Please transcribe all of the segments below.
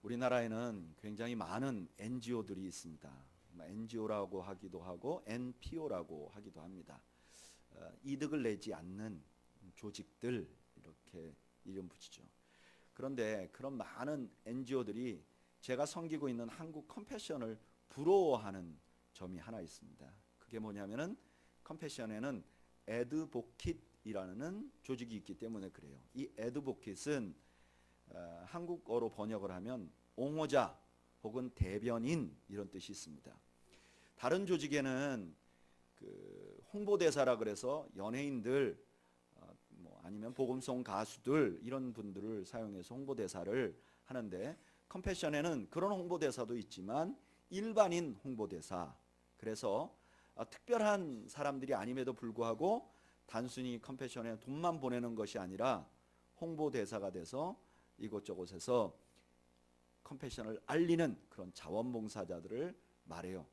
우리나라에는 굉장히 많은 NGO들이 있습니다. NGO라고 하기도 하고 NPO라고 하기도 합니다. 이득을 내지 않는 조직들 이렇게 이름 붙이죠. 그런데 그런 많은 NGO들이 제가 섬기고 있는 한국 컴패션을 부러워하는 점이 하나 있습니다. 그게 뭐냐면은 컴패션에는 애드보킷이라는 조직이 있기 때문에 그래요. 이 애드보킷은 한국어로 번역을 하면 옹호자 혹은 대변인 이런 뜻이 있습니다. 다른 조직에는 그 홍보대사라 그래서 연예인들 아니면 복음송 가수들 이런 분들을 사용해서 홍보대사를 하는데, 컴패션에는 그런 홍보대사도 있지만 일반인 홍보대사, 그래서 특별한 사람들이 아님에도 불구하고 단순히 컴패션에 돈만 보내는 것이 아니라 홍보대사가 돼서 이곳저곳에서 컴패션을 알리는 그런 자원봉사자들을 말해요.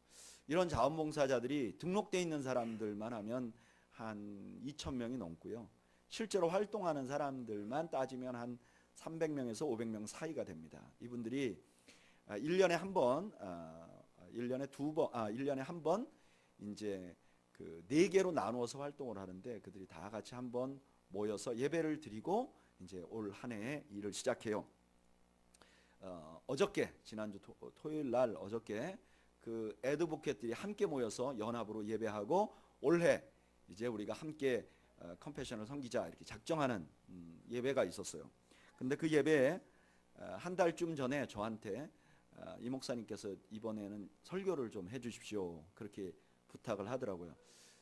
이런 자원봉사자들이 등록되어 있는 사람들만 하면 한 2,000명이 넘고요. 실제로 활동하는 사람들만 따지면 한 300명에서 500명 사이가 됩니다. 이분들이 1년에 한 번, 1년에 한 번 이제 그 4개로 나누어서 활동을 하는데, 그들이 다 같이 한번 모여서 예배를 드리고 이제 올 한 해의 일을 시작해요. 어저께 지난주 토요일 날 어저께 그 애드보켓들이 함께 모여서 연합으로 예배하고 올해 이제 우리가 함께 컴패션을 섬기자 이렇게 작정하는 예배가 있었어요. 근데 그 예배에 한 달쯤 전에 저한테 이 목사님께서 이번에는 설교를 좀 해주십시오 그렇게 부탁을 하더라고요.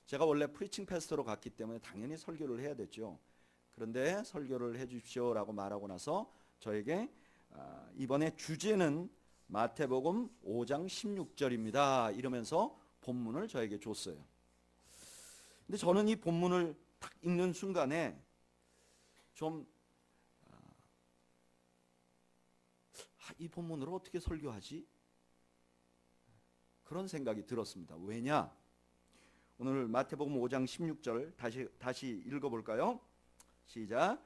제가 원래 프리칭 패스터로 갔기 때문에 당연히 설교를 해야 됐죠. 그런데 설교를 해주십시오라고 말하고 나서 저에게 이번에 주제는 마태복음 5장 16절입니다 이러면서 본문을 저에게 줬어요. 근데 저는 이 본문을 딱 읽는 순간에 좀 이 본문으로 어떻게 설교하지? 그런 생각이 들었습니다. 왜냐? 오늘 마태복음 5장 16절 다시 읽어볼까요? 시작.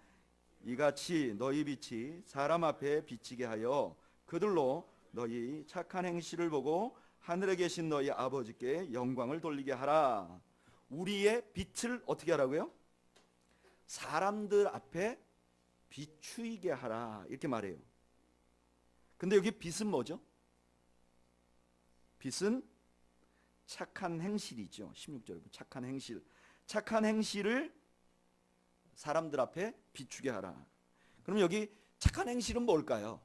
이같이 너희 빛이 사람 앞에 비치게 하여 그들로 너희 착한 행실을 보고 하늘에 계신 너희 아버지께 영광을 돌리게 하라. 우리의 빛을 어떻게 하라고요? 사람들 앞에 비추이게 하라 이렇게 말해요. 근데 여기 빛은 뭐죠? 빛은 착한 행실이죠. 16절에 착한 행실. 착한 행실을 사람들 앞에 비추게 하라. 그럼 여기 착한 행실은 뭘까요?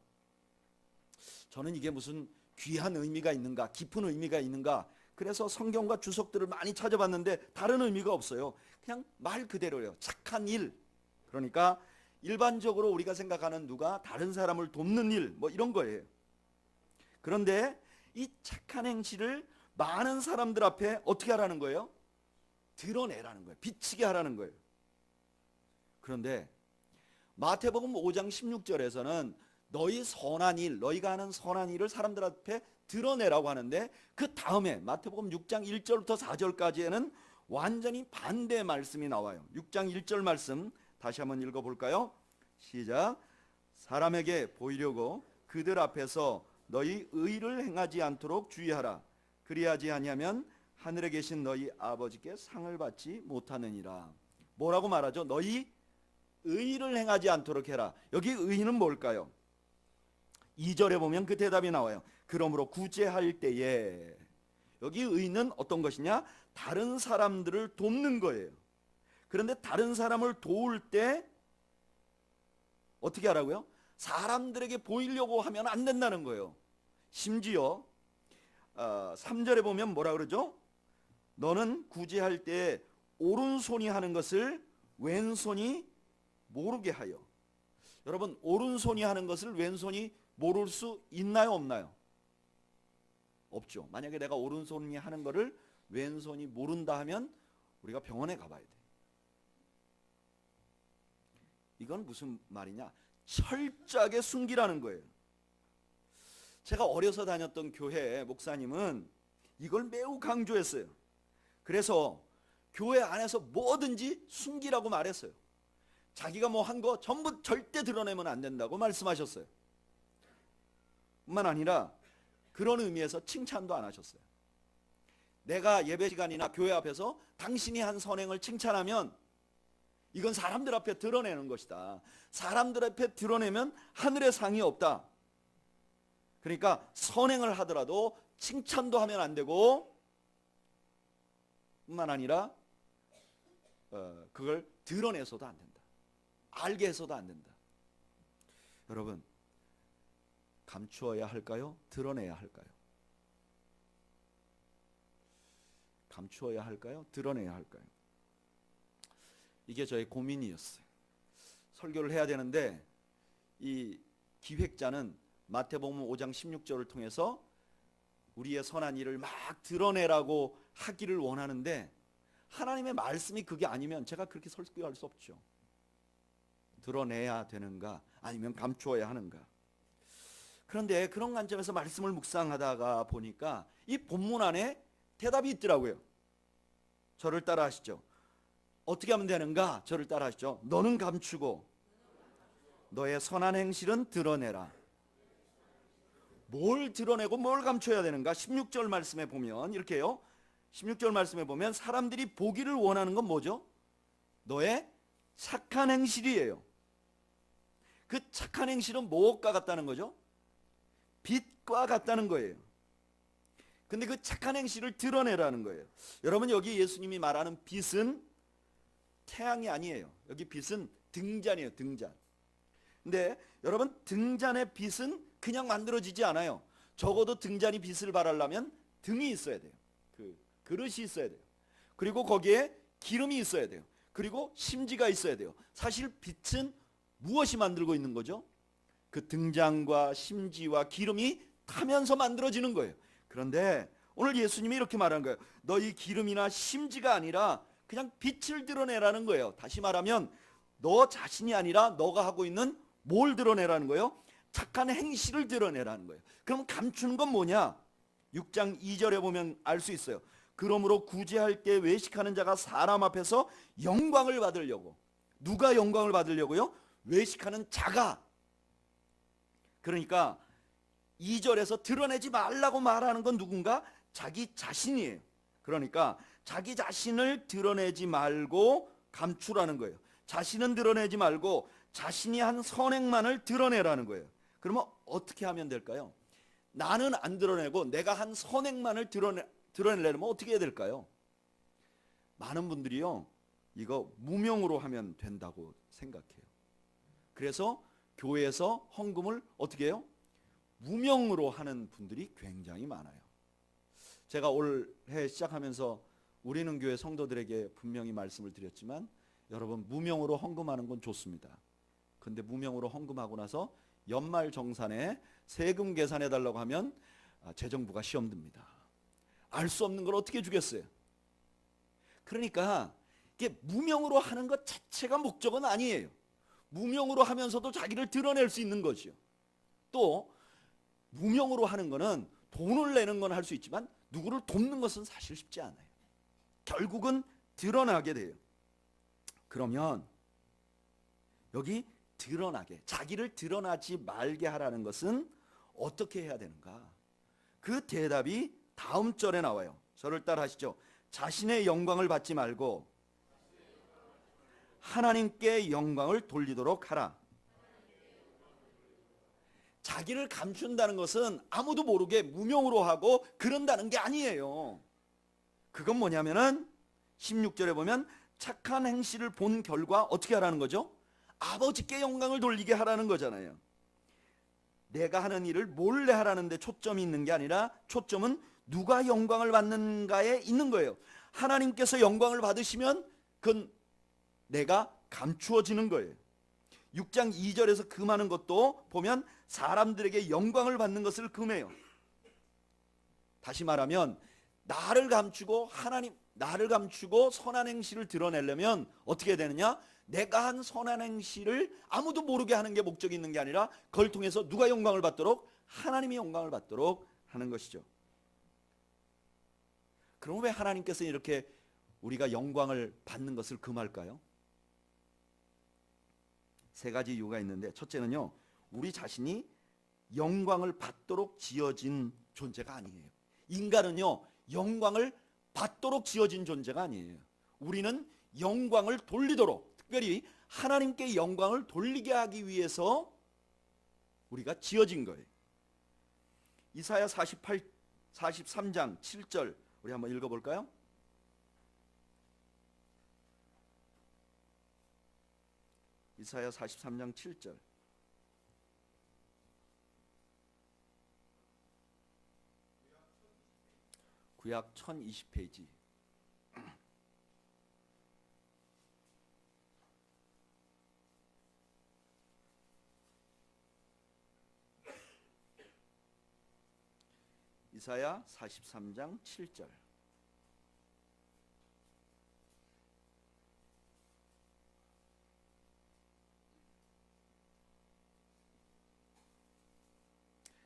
저는 이게 무슨 귀한 의미가 있는가, 깊은 의미가 있는가, 그래서 성경과 주석들을 많이 찾아봤는데 다른 의미가 없어요. 그냥 말 그대로예요. 착한 일. 그러니까 일반적으로 우리가 생각하는 누가 다른 사람을 돕는 일 뭐 이런 거예요. 그런데 이 착한 행실을 많은 사람들 앞에 어떻게 하라는 거예요? 드러내라는 거예요. 비치게 하라는 거예요. 그런데 마태복음 5장 16절에서는 너희 선한 일, 너희가 하는 선한 일을 사람들 앞에 드러내라고 하는데, 그 다음에 마태복음 6장 1절부터 4절까지에는 완전히 반대의 말씀이 나와요. 6장 1절 말씀 다시 한번 읽어볼까요? 시작. 사람에게 보이려고 그들 앞에서 너희 의를 행하지 않도록 주의하라. 그리하지 아니하면 하늘에 계신 너희 아버지께 상을 받지 못하느니라. 뭐라고 말하죠? 너희 의를 행하지 않도록 해라. 여기 의는 뭘까요? 2절에 보면 그 대답이 나와요. 그러므로 구제할 때에, 여기 의는 어떤 것이냐? 다른 사람들을 돕는 거예요. 그런데 다른 사람을 도울 때 어떻게 하라고요? 사람들에게 보이려고 하면 안 된다는 거예요. 심지어 3절에 보면 뭐라 그러죠? 너는 구제할 때 오른손이 하는 것을 왼손이 모르게 하여. 여러분, 오른손이 하는 것을 왼손이 모를 수 있나요, 없나요? 없죠. 만약에 내가 오른손이 하는 것을 왼손이 모른다 하면 우리가 병원에 가봐야 돼. 이건 무슨 말이냐? 철저하게 숨기라는 거예요. 제가 어려서 다녔던 교회 목사님은 이걸 매우 강조했어요. 그래서 교회 안에서 뭐든지 숨기라고 말했어요. 자기가 뭐 한 거 전부 절대 드러내면 안 된다고 말씀하셨어요. 뿐만 아니라 그런 의미에서 칭찬도 안 하셨어요. 내가 예배 시간이나 교회 앞에서 당신이 한 선행을 칭찬하면 이건 사람들 앞에 드러내는 것이다. 사람들 앞에 드러내면 하늘의 상이 없다. 그러니까 선행을 하더라도 칭찬도 하면 안 되고 뿐만 아니라 그걸 드러내서도 안 된다. 알게 해서도 안 된다. 여러분, 감추어야 할까요? 드러내야 할까요? 감추어야 할까요? 드러내야 할까요? 이게 저의 고민이었어요. 설교를 해야 되는데 이 기획자는 마태복음 5장 16절을 통해서 우리의 선한 일을 막 드러내라고 하기를 원하는데 하나님의 말씀이 그게 아니면 제가 그렇게 설교할 수 없죠. 드러내야 되는가 아니면 감추어야 하는가. 그런데 그런 관점에서 말씀을 묵상하다가 보니까 이 본문 안에 대답이 있더라고요. 저를 따라 하시죠. 어떻게 하면 되는가? 저를 따라 하시죠. 너는 감추고 너의 선한 행실은 드러내라. 뭘 드러내고 뭘 감춰야 되는가? 16절 말씀에 보면 이렇게요. 16절 말씀에 보면 사람들이 보기를 원하는 건 뭐죠? 너의 착한 행실이에요. 그 착한 행실은 무엇과 같다는 거죠? 빛과 같다는 거예요. 근데 그 착한 행실을 드러내라는 거예요. 여러분, 여기 예수님이 말하는 빛은 태양이 아니에요. 여기 빛은 등잔이에요. 등잔. 근데 여러분, 등잔의 빛은 그냥 만들어지지 않아요. 적어도 등잔이 빛을 발하려면 등이 있어야 돼요. 그 그릇이 있어야 돼요. 그리고 거기에 기름이 있어야 돼요. 그리고 심지가 있어야 돼요. 사실 빛은 무엇이 만들고 있는 거죠? 그 등잔과 심지와 기름이 타면서 만들어지는 거예요. 그런데 오늘 예수님이 이렇게 말한 거예요. 너희 기름이나 심지가 아니라 그냥 빛을 드러내라는 거예요. 다시 말하면 너 자신이 아니라 너가 하고 있는 뭘 드러내라는 거예요? 착한 행실을 드러내라는 거예요. 그럼 감추는 건 뭐냐? 6장 2절에 보면 알 수 있어요. 그러므로 구제할 게 외식하는 자가 사람 앞에서 영광을 받으려고. 누가 영광을 받으려고요? 외식하는 자가. 그러니까 2절에서 드러내지 말라고 말하는 건 누군가? 자기 자신이에요. 그러니까 자기 자신을 드러내지 말고 감추라는 거예요. 자신은 드러내지 말고 자신이 한 선행만을 드러내라는 거예요. 그러면 어떻게 하면 될까요? 나는 안 드러내고 내가 한 선행만을 드러내려면 어떻게 해야 될까요? 많은 분들이요, 이거 무명으로 하면 된다고 생각해요. 그래서 교회에서 헌금을 어떻게 해요? 무명으로 하는 분들이 굉장히 많아요. 제가 올해 시작하면서 우리는 교회 성도들에게 분명히 말씀을 드렸지만 여러분, 무명으로 헌금하는 건 좋습니다. 근데 무명으로 헌금하고 나서 연말 정산에 세금 계산해 달라고 하면 재정부가 시험 듭니다. 알 수 없는 걸 어떻게 주겠어요? 그러니까 이게 무명으로 하는 것 자체가 목적은 아니에요. 무명으로 하면서도 자기를 드러낼 수 있는 거죠. 또 무명으로 하는 거는 돈을 내는 건 할 수 있지만 누구를 돕는 것은 사실 쉽지 않아요. 결국은 드러나게 돼요. 그러면 여기 드러나게, 자기를 드러나지 말게 하라는 것은 어떻게 해야 되는가? 그 대답이 다음 절에 나와요. 저를 따라 하시죠. 자신의 영광을 받지 말고 하나님께 영광을 돌리도록 하라. 자기를 감춘다는 것은 아무도 모르게 무명으로 하고 그런다는 게 아니에요. 그건 뭐냐면은 16절에 보면 착한 행실을 본 결과 어떻게 하라는 거죠? 아버지께 영광을 돌리게 하라는 거잖아요. 내가 하는 일을 몰래 하라는 데 초점이 있는 게 아니라 초점은 누가 영광을 받는가에 있는 거예요. 하나님께서 영광을 받으시면 그건 내가 감추어지는 거예요. 6장 2절에서 금하는 것도 보면 사람들에게 영광을 받는 것을 금해요. 다시 말하면 나를 감추고 선한 행실을 드러내려면 어떻게 되느냐? 내가 한 선한 행실을 아무도 모르게 하는 게 목적이 있는 게 아니라 그걸 통해서 누가 영광을 받도록? 하나님이 영광을 받도록 하는 것이죠. 그럼 왜 하나님께서 이렇게 우리가 영광을 받는 것을 금할까요? 세 가지 이유가 있는데, 첫째는요, 우리 자신이 영광을 받도록 지어진 존재가 아니에요. 인간은요, 영광을 받도록 지어진 존재가 아니에요. 우리는 영광을 돌리도록, 특별히 하나님께 영광을 돌리게 하기 위해서 우리가 지어진 거예요. 이사야 43장 7절 우리 한번 읽어볼까요? 이사야 43장 7절. 구약 1020페이지. 이사야 43장 7절.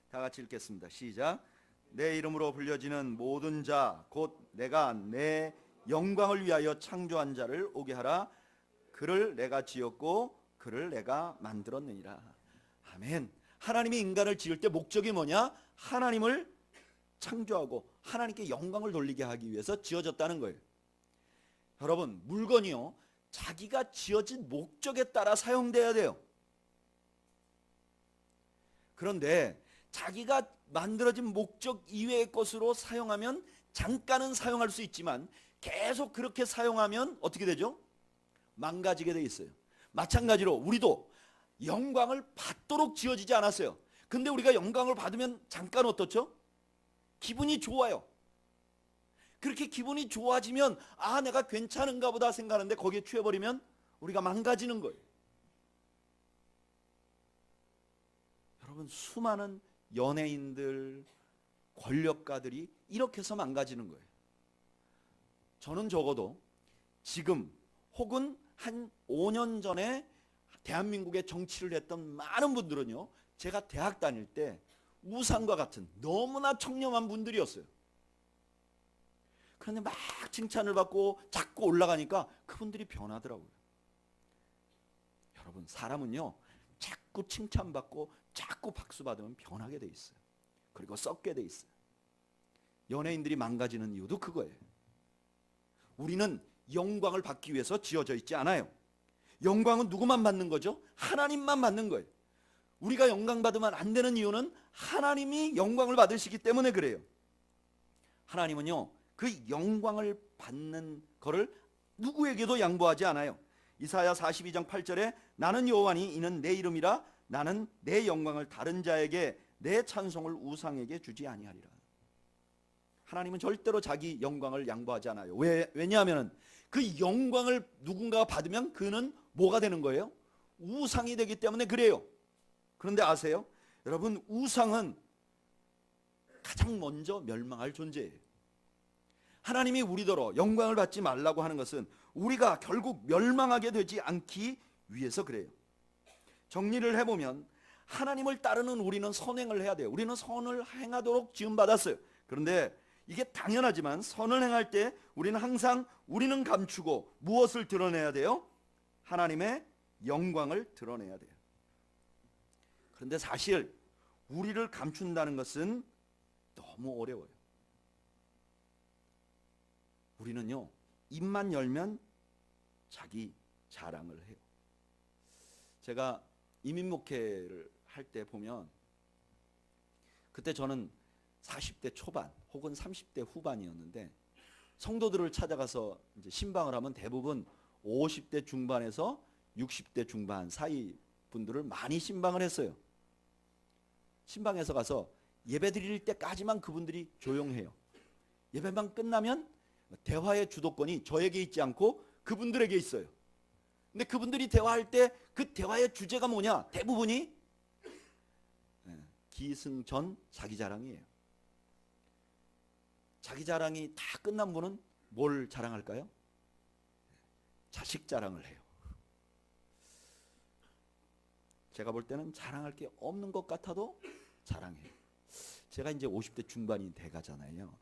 다 같이 읽겠습니다. 시작. 내 이름으로 불려지는 모든 자 곧 내가 내 영광을 위하여 창조한 자를 오게 하라. 그를 내가 지었고 그를 내가 만들었느니라. 아멘. 하나님이 인간을 지을 때 목적이 뭐냐? 하나님을 창조하고 하나님께 영광을 돌리게 하기 위해서 지어졌다는 거예요. 여러분, 물건이요, 자기가 지어진 목적에 따라 사용돼야 돼요. 그런데 자기가 만들어진 목적 이외의 것으로 사용하면 잠깐은 사용할 수 있지만 계속 그렇게 사용하면 어떻게 되죠? 망가지게 돼 있어요. 마찬가지로 우리도 영광을 받도록 지어지지 않았어요. 근데 우리가 영광을 받으면 잠깐 어떻죠? 기분이 좋아요. 그렇게 기분이 좋아지면 아, 내가 괜찮은가 보다 생각하는데 거기에 취해버리면 우리가 망가지는 거예요. 여러분, 수많은 연예인들, 권력가들이 이렇게 해서 망가지는 거예요. 저는 적어도 지금 혹은 한 5년 전에 대한민국의 정치를 했던 많은 분들은요, 제가 대학 다닐 때 우상과 같은 너무나 청렴한 분들이었어요. 그런데 막 칭찬을 받고 자꾸 올라가니까 그분들이 변하더라고요. 여러분, 사람은요, 자꾸 칭찬받고 자꾸 박수 받으면 변하게 돼 있어요. 그리고 썩게 돼 있어요. 연예인들이 망가지는 이유도 그거예요. 우리는 영광을 받기 위해서 지어져 있지 않아요. 영광은 누구만 받는 거죠? 하나님만 받는 거예요. 우리가 영광 받으면 안 되는 이유는 하나님이 영광을 받으시기 때문에 그래요. 하나님은요, 그 영광을 받는 거를 누구에게도 양보하지 않아요. 이사야 42장 8절에 나는 여호와니 이는 내 이름이라 나는 내 영광을 다른 자에게 내 찬송을 우상에게 주지 아니하리라. 하나님은 절대로 자기 영광을 양보하지 않아요. 왜냐하면 그 영광을 누군가가 받으면 그는 뭐가 되는 거예요? 우상이 되기 때문에 그래요. 그런데 아세요? 여러분, 우상은 가장 먼저 멸망할 존재예요. 하나님이 우리더러 영광을 받지 말라고 하는 것은 우리가 결국 멸망하게 되지 않기 위해서 그래요. 정리를 해보면 하나님을 따르는 우리는 선행을 해야 돼요. 우리는 선을 행하도록 지음받았어요. 그런데 이게 당연하지만 선을 행할 때 우리는 항상 우리는 감추고 무엇을 드러내야 돼요? 하나님의 영광을 드러내야 돼요. 그런데 사실 우리를 감춘다는 것은 너무 어려워요. 우리는요, 입만 열면 자기 자랑을 해요. 제가 이민 목회를 할 때 보면 그때 저는 40대 초반 혹은 30대 후반이었는데 성도들을 찾아가서 이제 신방을 하면 대부분 50대 중반에서 60대 중반 사이 분들을 많이 신방을 했어요. 신방에서 가서 예배 드릴 때까지만 그분들이 조용해요. 예배만 끝나면 대화의 주도권이 저에게 있지 않고 그분들에게 있어요. 근데 그분들이 대화할 때 그 대화의 주제가 뭐냐? 대부분이 기승전 자기 자랑이에요. 자기 자랑이 다 끝난 분은 뭘 자랑할까요? 자식 자랑을 해요. 제가 볼 때는 자랑할 게 없는 것 같아도 자랑해요. 제가 이제 50대 중반이 돼가잖아요.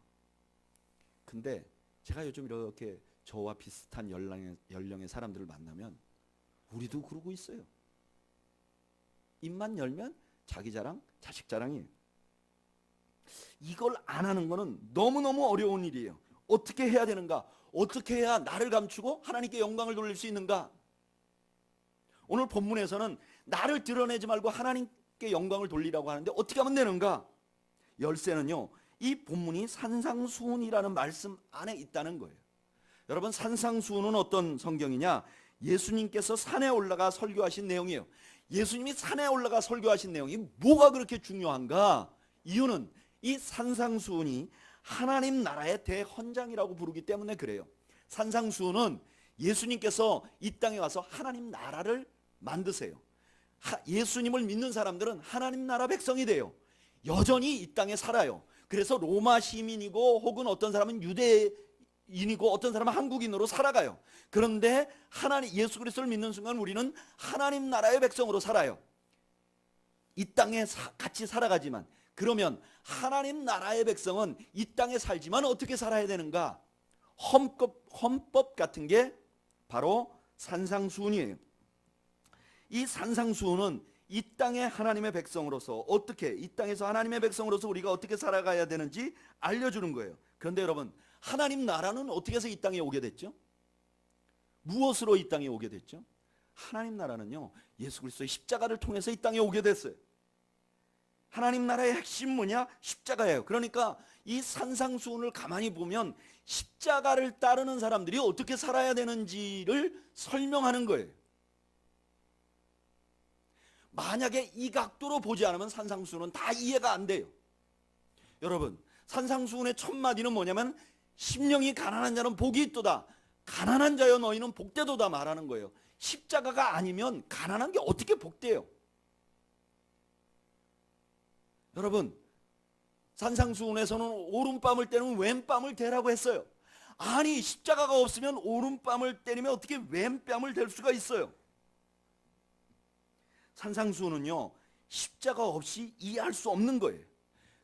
근데 제가 요즘 이렇게 저와 비슷한 연령의 사람들을 만나면 우리도 그러고 있어요. 입만 열면 자기 자랑, 자식 자랑이에요. 이걸 안 하는 거는 너무너무 어려운 일이에요. 어떻게 해야 되는가? 어떻게 해야 나를 감추고 하나님께 영광을 돌릴 수 있는가? 오늘 본문에서는 나를 드러내지 말고 하나님께 영광을 돌리라고 하는데 어떻게 하면 되는가? 열쇠는요, 이 본문이 산상수훈이라는 말씀 안에 있다는 거예요. 여러분, 산상수훈은 어떤 성경이냐? 예수님께서 산에 올라가 설교하신 내용이에요. 예수님이 산에 올라가 설교하신 내용이 뭐가 그렇게 중요한가? 이유는 이 산상수훈이 하나님 나라의 대헌장이라고 부르기 때문에 그래요. 산상수훈은 예수님께서 이 땅에 와서 하나님 나라를 만드세요. 예수님을 믿는 사람들은 하나님 나라 백성이 돼요. 여전히 이 땅에 살아요. 그래서 로마 시민이고 혹은 어떤 사람은 유대인이고 어떤 사람은 한국인으로 살아가요. 그런데 예수 그리스도를 믿는 순간 우리는 하나님 나라의 백성으로 살아요. 이 땅에 같이 살아가지만, 그러면 하나님 나라의 백성은 이 땅에 살지만 어떻게 살아야 되는가? 헌법 같은 게 바로 산상수훈이에요. 이 산상수훈은 이 땅의 하나님의 백성으로서 어떻게, 이 땅에서 하나님의 백성으로서 우리가 어떻게 살아가야 되는지 알려주는 거예요. 그런데 여러분, 하나님 나라는 어떻게 해서 이 땅에 오게 됐죠? 무엇으로 이 땅에 오게 됐죠? 하나님 나라는요, 예수 그리스도의 십자가를 통해서 이 땅에 오게 됐어요. 하나님 나라의 핵심 뭐냐? 십자가예요. 그러니까 이 산상수훈을 가만히 보면 십자가를 따르는 사람들이 어떻게 살아야 되는지를 설명하는 거예요. 만약에 이 각도로 보지 않으면 산상수훈은 다 이해가 안 돼요. 여러분, 산상수훈의 첫 마디는 뭐냐면 심령이 가난한 자는 복이 있도다. 가난한 자여 너희는 복되도다 말하는 거예요. 십자가가 아니면 가난한 게 어떻게 복돼요? 여러분, 산상수훈에서는 오른뺨을 때리면 왼뺨을 대라고 했어요. 아니, 십자가가 없으면 오른뺨을 때리면 어떻게 왼뺨을 댈 수가 있어요? 산상수훈은요, 십자가 없이 이해할 수 없는 거예요.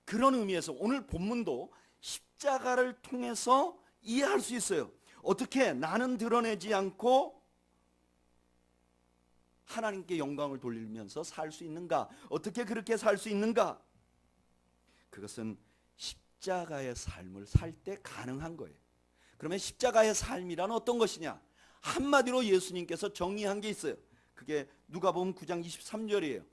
그런 의미에서 오늘 본문도 십자가를 통해서 이해할 수 있어요. 어떻게 나는 드러내지 않고 하나님께 영광을 돌리면서 살 수 있는가? 어떻게 그렇게 살 수 있는가? 그것은 십자가의 삶을 살 때 가능한 거예요. 그러면 십자가의 삶이란 어떤 것이냐? 한마디로 예수님께서 정의한 게 있어요. 그게 누가복음 9장 23절이에요.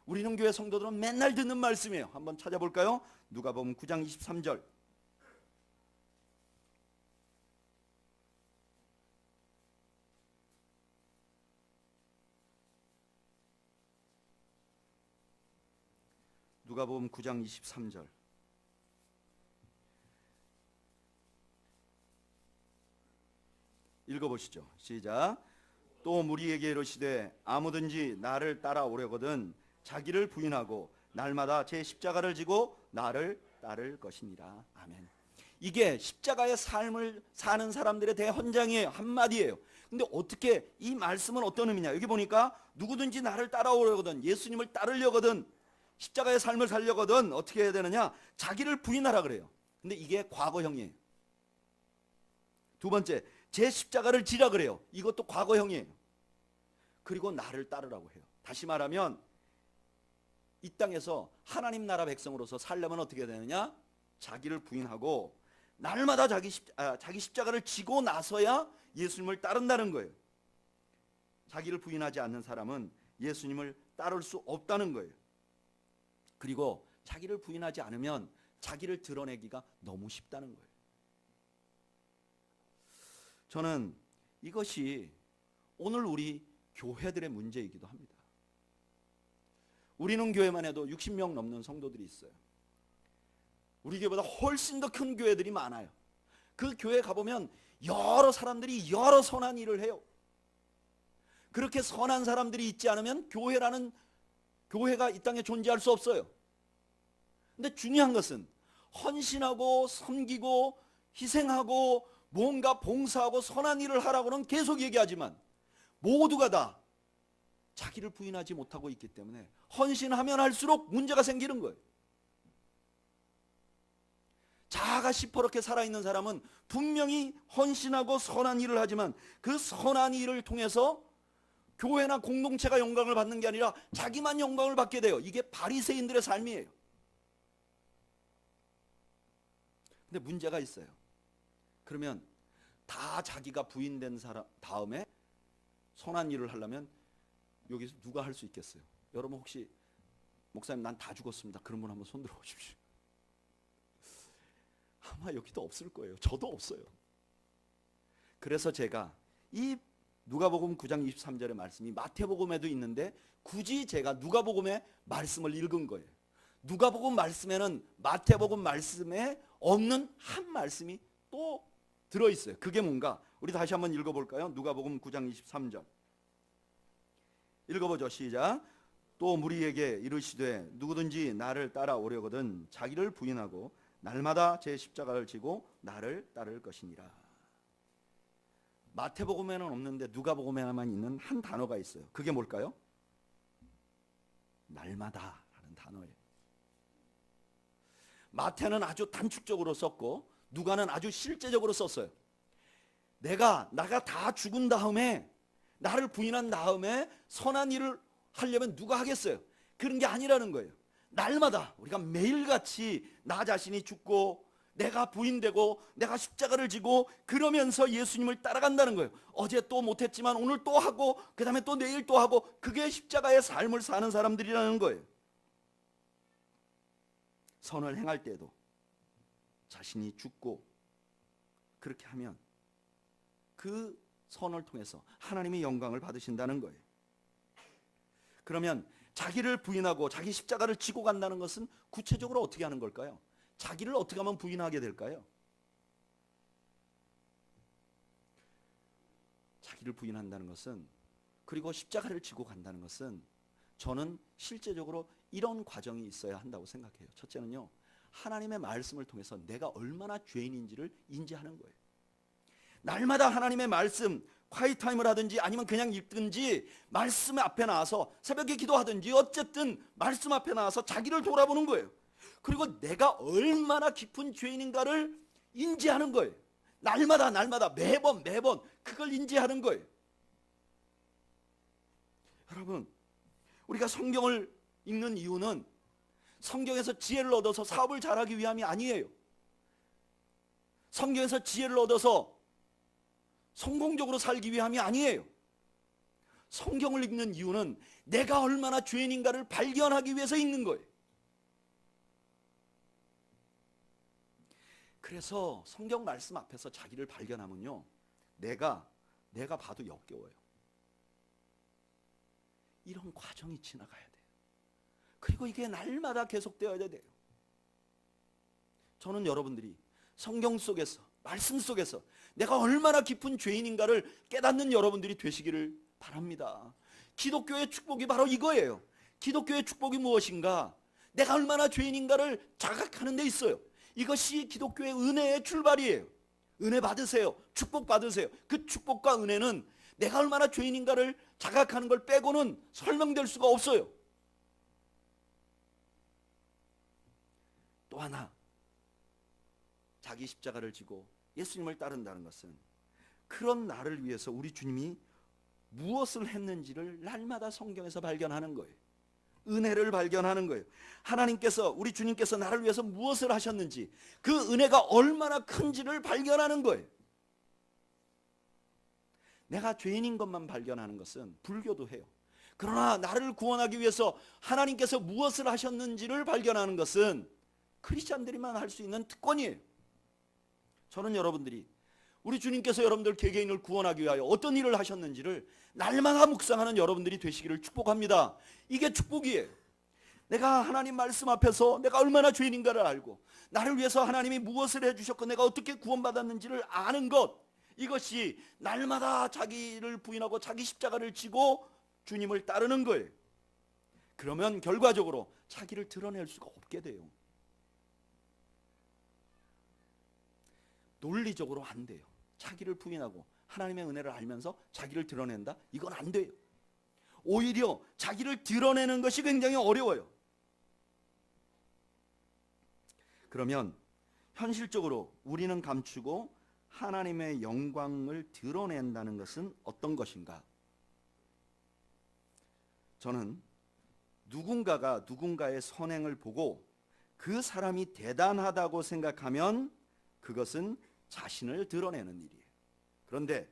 우리는 교회 성도들은 맨날 듣는 말씀이에요. 한번 찾아볼까요? 누가복음 9장 23절. 누가복음 9장 23절. 읽어보시죠. 시작. 또 무리에게 이르시되 아무든지 나를 따라오려거든 자기를 부인하고 날마다 제 십자가를 지고 나를 따를 것이니라. 아멘. 이게 십자가의 삶을 사는 사람들의 대헌장이에요. 한마디예요. 근데 어떻게, 이 말씀은 어떤 의미냐? 여기 보니까 누구든지 나를 따라오려거든, 예수님을 따르려거든, 십자가의 삶을 살려거든 어떻게 해야 되느냐? 자기를 부인하라 그래요. 근데 이게 과거형이에요. 두 번째, 제 십자가를 지라 그래요. 이것도 과거형이에요. 그리고 나를 따르라고 해요. 다시 말하면 이 땅에서 하나님 나라 백성으로서 살려면 어떻게 해야 되느냐? 자기를 부인하고 날마다 자기 십자가를 지고 나서야 예수님을 따른다는 거예요. 자기를 부인하지 않는 사람은 예수님을 따를 수 없다는 거예요. 그리고 자기를 부인하지 않으면 자기를 드러내기가 너무 쉽다는 거예요. 저는 이것이 오늘 우리 교회들의 문제이기도 합니다. 우리는 교회만 해도 60명 넘는 성도들이 있어요. 우리 교회보다 훨씬 더 큰 교회들이 많아요. 그 교회 가보면 여러 사람들이 여러 선한 일을 해요. 그렇게 선한 사람들이 있지 않으면 교회가 이 땅에 존재할 수 없어요. 근데 중요한 것은 헌신하고 섬기고 희생하고 뭔가 봉사하고 선한 일을 하라고는 계속 얘기하지만 모두가 다 자기를 부인하지 못하고 있기 때문에 헌신하면 할수록 문제가 생기는 거예요. 자아가 시퍼렇게 살아있는 사람은 분명히 헌신하고 선한 일을 하지만 그 선한 일을 통해서 교회나 공동체가 영광을 받는 게 아니라 자기만 영광을 받게 돼요. 이게 바리새인들의 삶이에요. 근데 문제가 있어요. 그러면 다 자기가 부인된 사람 다음에 선한 일을 하려면 여기서 누가 할 수 있겠어요? 여러분 혹시 목사님 난 다 죽었습니다. 그런 분 한번 손 들어 보십시오. 아마 여기도 없을 거예요. 저도 없어요. 그래서 제가 이 누가복음 9장 23절의 말씀이 마태복음에도 있는데 굳이 제가 누가복음의 말씀을 읽은 거예요. 누가복음 말씀에는 마태복음 말씀에 없는 한 말씀이 또 들어있어요. 그게 뭔가? 우리 다시 한번 읽어볼까요? 누가복음 9장 23절 읽어보죠. 시작. 또 무리에게 이르시되 누구든지 나를 따라오려거든 자기를 부인하고 날마다 제 십자가를 지고 나를 따를 것이니라. 마태복음에는 없는데 누가복음에만 있는 한 단어가 있어요. 그게 뭘까요? 날마다라는 단어예요. 마태는 아주 단축적으로 썼고 누가는 아주 실제적으로 썼어요. 나가 다 죽은 다음에 나를 부인한 다음에 선한 일을 하려면 누가 하겠어요? 그런 게 아니라는 거예요. 날마다 우리가 매일같이 나 자신이 죽고 내가 부인되고 내가 십자가를 지고 그러면서 예수님을 따라간다는 거예요. 어제 또 못했지만 오늘 또 하고 그 다음에 또 내일 또 하고 그게 십자가의 삶을 사는 사람들이라는 거예요. 선을 행할 때도 자신이 죽고 그렇게 하면 그 선을 통해서 하나님의 영광을 받으신다는 거예요. 그러면 자기를 부인하고 자기 십자가를 지고 간다는 것은 구체적으로 어떻게 하는 걸까요? 자기를 어떻게 하면 부인하게 될까요? 자기를 부인한다는 것은 그리고 십자가를 지고 간다는 것은 저는 실제적으로 이런 과정이 있어야 한다고 생각해요. 첫째는요, 하나님의 말씀을 통해서 내가 얼마나 죄인인지를 인지하는 거예요. 날마다 하나님의 말씀, 콰이타임을 하든지 아니면 그냥 읽든지 말씀 앞에 나와서 새벽에 기도하든지 어쨌든 말씀 앞에 나와서 자기를 돌아보는 거예요. 그리고 내가 얼마나 깊은 죄인인가를 인지하는 거예요. 날마다 매번 그걸 인지하는 거예요. 여러분, 우리가 성경을 읽는 이유는 성경에서 지혜를 얻어서 사업을 잘하기 위함이 아니에요. 성경에서 지혜를 얻어서 성공적으로 살기 위함이 아니에요. 성경을 읽는 이유는 내가 얼마나 죄인인가를 발견하기 위해서 읽는 거예요. 그래서 성경 말씀 앞에서 자기를 발견하면요, 내가 봐도 역겨워요. 이런 과정이 지나가야 돼요. 그리고 이게 날마다 계속되어야 돼요. 저는 여러분들이 성경 속에서, 말씀 속에서 내가 얼마나 깊은 죄인인가를 깨닫는 여러분들이 되시기를 바랍니다. 기독교의 축복이 바로 이거예요. 기독교의 축복이 무엇인가? 내가 얼마나 죄인인가를 자각하는 데 있어요. 이것이 기독교의 은혜의 출발이에요. 은혜 받으세요. 축복 받으세요. 그 축복과 은혜는 내가 얼마나 죄인인가를 자각하는 걸 빼고는 설명될 수가 없어요. 또 하나, 자기 십자가를 지고 예수님을 따른다는 것은 그런 나를 위해서 우리 주님이 무엇을 했는지를 날마다 성경에서 발견하는 거예요. 은혜를 발견하는 거예요. 하나님께서, 우리 주님께서 나를 위해서 무엇을 하셨는지, 그 은혜가 얼마나 큰지를 발견하는 거예요. 내가 죄인인 것만 발견하는 것은 불교도 해요. 그러나 나를 구원하기 위해서 하나님께서 무엇을 하셨는지를 발견하는 것은 크리스찬들이만 할 수 있는 특권이에요. 저는 여러분들이 우리 주님께서 여러분들 개개인을 구원하기 위하여 어떤 일을 하셨는지를 날마다 묵상하는 여러분들이 되시기를 축복합니다. 이게 축복이에요. 내가 하나님 말씀 앞에서 내가 얼마나 죄인인가를 알고 나를 위해서 하나님이 무엇을 해주셨고 내가 어떻게 구원받았는지를 아는 것, 이것이 날마다 자기를 부인하고 자기 십자가를 지고 주님을 따르는 거예요. 그러면 결과적으로 자기를 드러낼 수가 없게 돼요. 논리적으로 안 돼요. 자기를 부인하고 하나님의 은혜를 알면서 자기를 드러낸다? 이건 안 돼요. 오히려 자기를 드러내는 것이 굉장히 어려워요. 그러면 현실적으로 우리는 감추고 하나님의 영광을 드러낸다는 것은 어떤 것인가? 저는 누군가가 누군가의 선행을 보고 그 사람이 대단하다고 생각하면 그것은 자신을 드러내는 일이에요. 그런데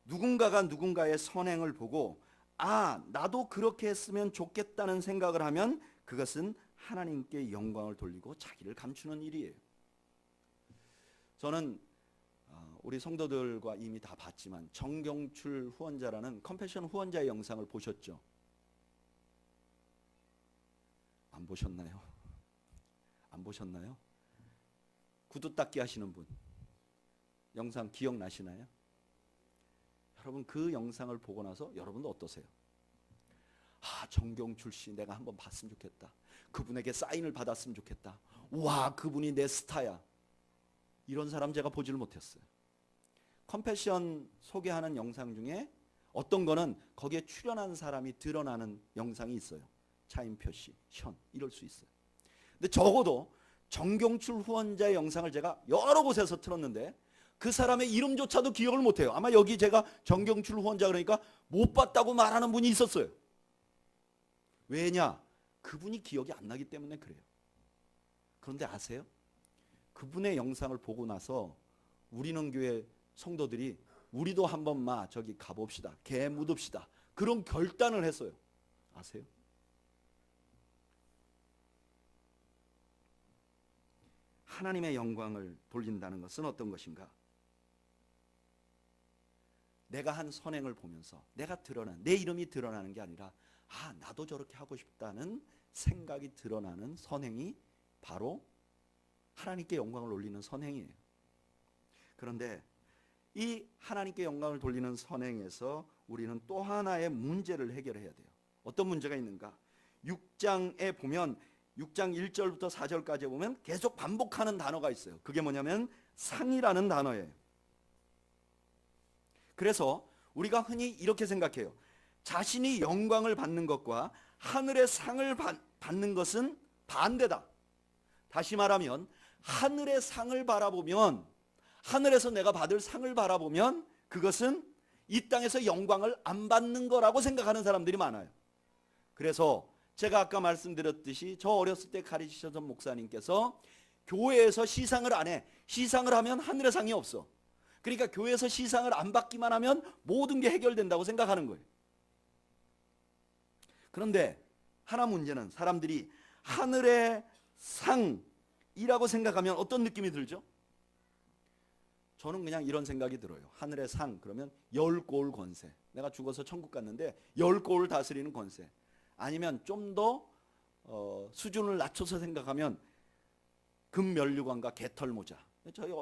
누군가가 누군가의 선행을 보고 나도 그렇게 했으면 좋겠다는 생각을 하면 그것은 하나님께 영광을 돌리고 자기를 감추는 일이에요. 저는 우리 성도들과 이미 다 봤지만 정경출 후원자라는 컴패션 후원자의 영상을 보셨죠? 안 보셨나요? 안 보셨나요? 구두 닦기 하시는 분 영상 기억나시나요? 여러분 그 영상을 보고 나서 여러분도 어떠세요? 정경출 씨 내가 한번 봤으면 좋겠다. 그분에게 사인을 받았으면 좋겠다. 와, 그분이 내 스타야. 이런 사람 제가 보지를 못했어요. 컴패션 소개하는 영상 중에 어떤 거는 거기에 출연한 사람이 드러나는 영상이 있어요. 차인표 씨, 현 이럴 수 있어요. 근데 적어도 정경출 후원자의 영상을 제가 여러 곳에서 틀었는데 그 사람의 이름조차도 기억을 못해요. 아마 여기 제가 정경출 후원자 그러니까 못 봤다고 말하는 분이 있었어요. 왜냐? 그분이 기억이 안 나기 때문에 그래요. 그런데 아세요? 그분의 영상을 보고 나서 우리는 교회 성도들이 우리도 한 번만 저기 가봅시다. 개 묻읍시다. 그런 결단을 했어요. 아세요? 하나님의 영광을 돌린다는 것은 어떤 것인가? 내가 한 선행을 보면서 내가 드러난 내 이름이 드러나는 게 아니라 나도 저렇게 하고 싶다는 생각이 드러나는 선행이 바로 하나님께 영광을 올리는 선행이에요. 그런데 이 하나님께 영광을 돌리는 선행에서 우리는 또 하나의 문제를 해결해야 돼요. 어떤 문제가 있는가? 6장에 보면 6장 1절부터 4절까지 보면 계속 반복하는 단어가 있어요. 그게 뭐냐면 상이라는 단어예요. 그래서 우리가 흔히 이렇게 생각해요. 자신이 영광을 받는 것과 하늘의 상을 받는 것은 반대다. 다시 말하면 하늘의 상을 바라보면, 하늘에서 내가 받을 상을 바라보면 그것은 이 땅에서 영광을 안 받는 거라고 생각하는 사람들이 많아요. 그래서 제가 아까 말씀드렸듯이 저 어렸을 때 가르치셨던 목사님께서 교회에서 시상을 안 해. 시상을 하면 하늘의 상이 없어. 그러니까 교회에서 시상을 안 받기만 하면 모든 게 해결된다고 생각하는 거예요. 그런데 하나 문제는 사람들이 하늘의 상이라고 생각하면 어떤 느낌이 들죠? 저는 그냥 이런 생각이 들어요. 하늘의 상 그러면 10고을 권세. 내가 죽어서 천국 갔는데 10고을 다스리는 권세. 아니면 좀 더 수준을 낮춰서 생각하면 금면류관과 개털모자. 저희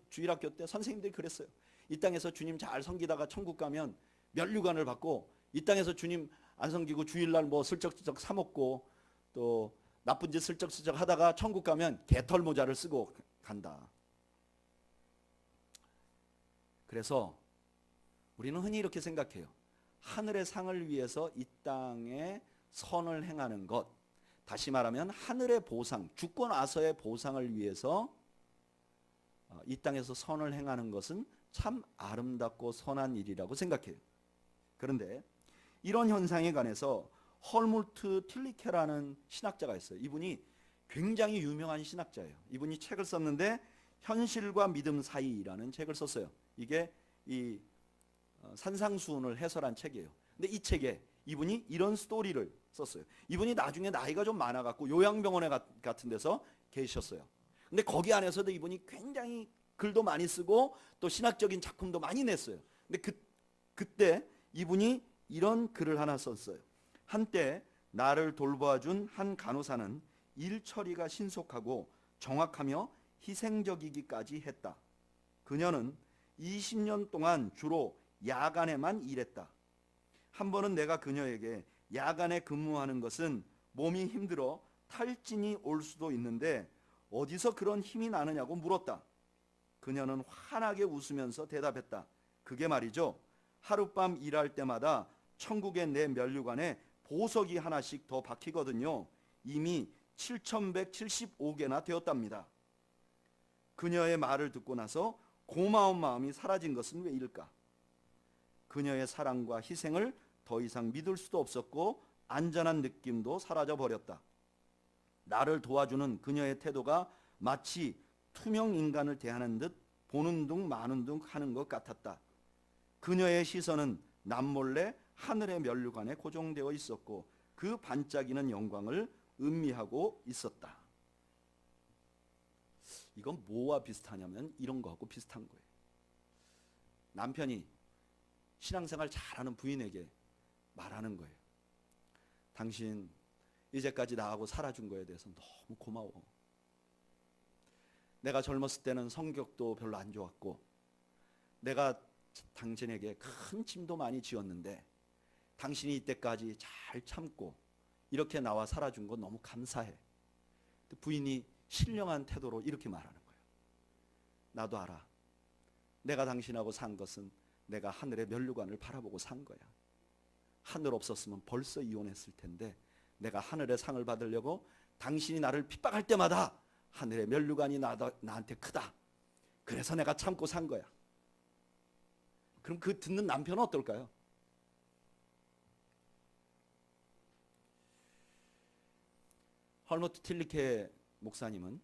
주일학교 때 선생님들이 그랬어요. 이 땅에서 주님 잘 섬기다가 천국 가면 면류관을 받고, 이 땅에서 주님 안 섬기고 주일날 뭐 슬쩍슬쩍 사 먹고 또 나쁜 짓 슬쩍슬쩍 하다가 천국 가면 개털모자를 쓰고 간다. 그래서 우리는 흔히 이렇게 생각해요. 하늘의 상을 위해서 이 땅에 선을 행하는 것, 다시 말하면 하늘의 보상, 죽고 나서의 보상을 위해서 이 땅에서 선을 행하는 것은 참 아름답고 선한 일이라고 생각해요. 그런데 이런 현상에 관해서 헐무트 틸리케라는 신학자가 있어요. 이분이 굉장히 유명한 신학자예요. 이분이 책을 썼는데 현실과 믿음 사이라는 책을 썼어요. 이게 이 산상수훈을 해설한 책이에요. 근데 이 책에 이분이 이런 스토리를 썼어요. 이분이 나중에 나이가 좀 많아갖고 요양병원에 같은 데서 계셨어요. 근데 거기 안에서도 이분이 굉장히 글도 많이 쓰고 또 신학적인 작품도 많이 냈어요. 근데 그때 이분이 이런 글을 하나 썼어요. 한때 나를 돌보아준 한 간호사는 일 처리가 신속하고 정확하며 희생적이기까지 했다. 그녀는 20년 동안 주로 야간에만 일했다. 한 번은 내가 그녀에게 야간에 근무하는 것은 몸이 힘들어 탈진이 올 수도 있는데 어디서 그런 힘이 나느냐고 물었다. 그녀는 환하게 웃으면서 대답했다. 그게 말이죠. 하룻밤 일할 때마다 천국의 내 면류관에 보석이 하나씩 더 박히거든요. 이미 7,175개나 되었답니다. 그녀의 말을 듣고 나서 고마운 마음이 사라진 것은 왜일까? 그녀의 사랑과 희생을 더 이상 믿을 수도 없었고 안전한 느낌도 사라져 버렸다. 나를 도와주는 그녀의 태도가 마치 투명 인간을 대하는 듯 보는 둥 마는 둥 하는 것 같았다. 그녀의 시선은 남몰래 하늘의 면류관에 고정되어 있었고 그 반짝이는 영광을 음미하고 있었다. 이건 뭐와 비슷하냐면 이런 거하고 비슷한 거예요. 남편이 신앙생활 잘하는 부인에게 말하는 거예요. 당신 이제까지 나하고 살아준 거에 대해서 너무 고마워. 내가 젊었을 때는 성격도 별로 안 좋았고 내가 당신에게 큰 짐도 많이 지었는데 당신이 이때까지 잘 참고 이렇게 나와 살아준 거 너무 감사해. 부인이 신령한 태도로 이렇게 말하는 거예요. 나도 알아. 내가 당신하고 산 것은 내가 하늘의 면류관을 바라보고 산 거야. 하늘 없었으면 벌써 이혼했을 텐데 내가 하늘의 상을 받으려고 당신이 나를 핍박할 때마다 하늘의 면류관이 나한테 크다. 그래서 내가 참고 산 거야. 그럼 그 듣는 남편은 어떨까요? 헐머트 틸리케 목사님은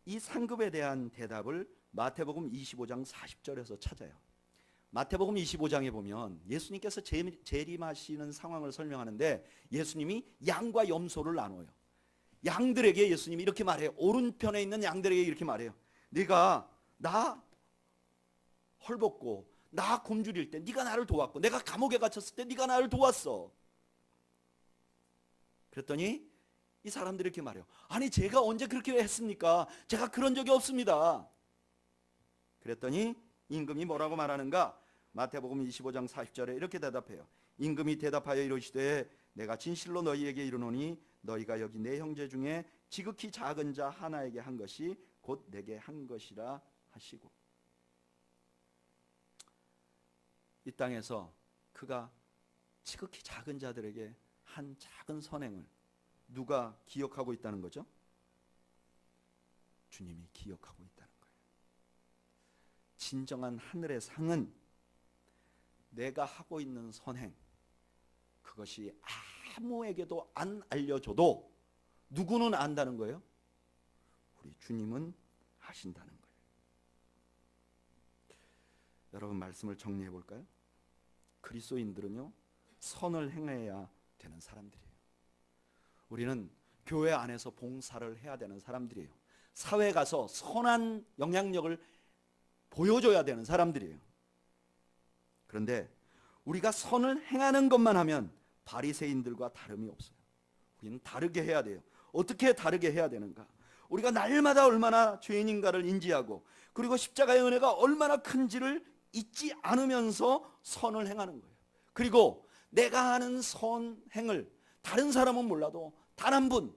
이 상급에 대한 대답을 마태복음 25장 40절에서 찾아요. 마태복음 25장에 보면 예수님께서 재림하시는 상황을 설명하는데 예수님이 양과 염소를 나눠요. 양들에게 예수님이 이렇게 말해요. 오른편에 있는 양들에게 이렇게 말해요. 네가 나 헐벗고 나 굶주릴 때 네가 나를 도왔고 내가 감옥에 갇혔을 때 네가 나를 도왔어. 그랬더니 이 사람들이 이렇게 말해요. 아니 제가 언제 그렇게 했습니까? 제가 그런 적이 없습니다. 그랬더니 임금이 뭐라고 말하는가? 마태복음 25장 40절에 이렇게 대답해요. 임금이 대답하여 이르시되 내가 진실로 너희에게 이르노니 너희가 여기 내 형제 중에 지극히 작은 자 하나에게 한 것이 곧 내게 한 것이라 하시고 이 땅에서 그가 지극히 작은 자들에게 한 작은 선행을 누가 기억하고 있다는 거죠? 주님이 기억하고 있다는 거예요. 진정한 하늘의 상은 내가 하고 있는 선행 그것이 아무에게도 안 알려줘도 누구는 안다는 거예요? 우리 주님은 아신다는 거예요. 여러분 말씀을 정리해 볼까요? 그리스도인들은요 선을 행해야 되는 사람들이에요. 우리는 교회 안에서 봉사를 해야 되는 사람들이에요. 사회에 가서 선한 영향력을 보여줘야 되는 사람들이에요. 그런데 우리가 선을 행하는 것만 하면 바리새인들과 다름이 없어요. 우리는 다르게 해야 돼요. 어떻게 다르게 해야 되는가? 우리가 날마다 얼마나 죄인인가를 인지하고 그리고 십자가의 은혜가 얼마나 큰지를 잊지 않으면서 선을 행하는 거예요. 그리고 내가 하는 선행을 다른 사람은 몰라도 단 한 분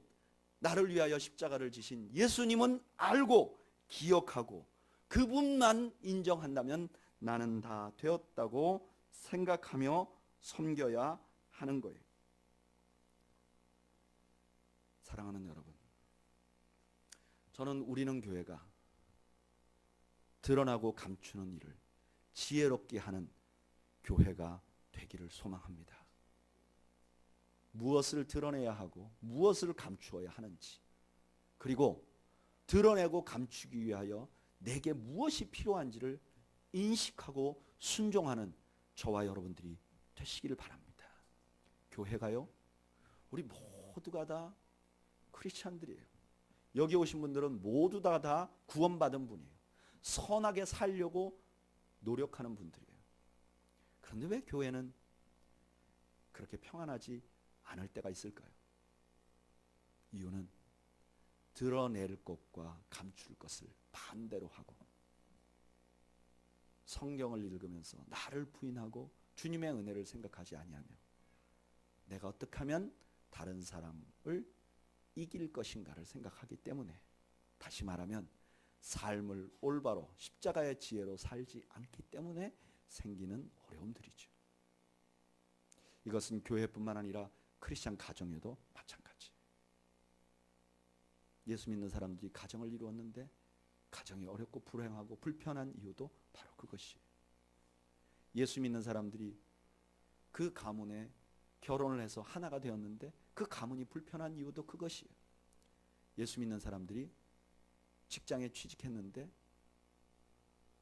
나를 위하여 십자가를 지신 예수님은 알고 기억하고 그분만 인정한다면 나는 다 되었다고 생각하며 섬겨야 하는 거예요. 사랑하는 여러분, 저는 우리는 교회가 드러나고 감추는 일을 지혜롭게 하는 교회가 되기를 소망합니다. 무엇을 드러내야 하고 무엇을 감추어야 하는지, 그리고 드러내고 감추기 위하여 내게 무엇이 필요한지를 인식하고 순종하는 저와 여러분들이 되시기를 바랍니다. 교회가요, 우리 모두가 다 크리스찬들이에요. 여기 오신 분들은 모두 다 구원받은 분이에요. 선하게 살려고 노력하는 분들이에요. 그런데 왜 교회는 그렇게 평안하지 않을 때가 있을까요? 이유는 드러낼 것과 감출 것을 반대로 하고 성경을 읽으면서 나를 부인하고 주님의 은혜를 생각하지 아니하며 내가 어떻게 하면 다른 사람을 이길 것인가를 생각하기 때문에, 다시 말하면 삶을 올바로 십자가의 지혜로 살지 않기 때문에 생기는 어려움들이죠. 이것은 교회뿐만 아니라 크리스찬 가정에도 마찬가지. 예수 믿는 사람들이 가정을 이루었는데 가정이 어렵고 불행하고 불편한 이유도 바로 그것이에요. 예수 믿는 사람들이 그 가문에 결혼을 해서 하나가 되었는데 그 가문이 불편한 이유도 그것이에요. 예수 믿는 사람들이 직장에 취직했는데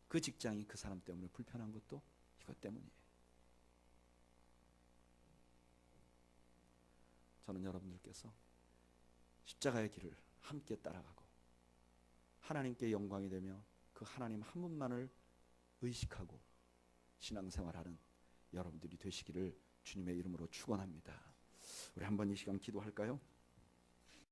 그 직장이 그 사람 때문에 불편한 것도 이것 때문이에요. 저는 여러분들께서 십자가의 길을 함께 따라가고 하나님께 영광이 되며 그 하나님 한 분만을 의식하고 신앙생활하는 여러분들이 되시기를 주님의 이름으로 축원합니다. 우리 한번 이 시간 기도할까요?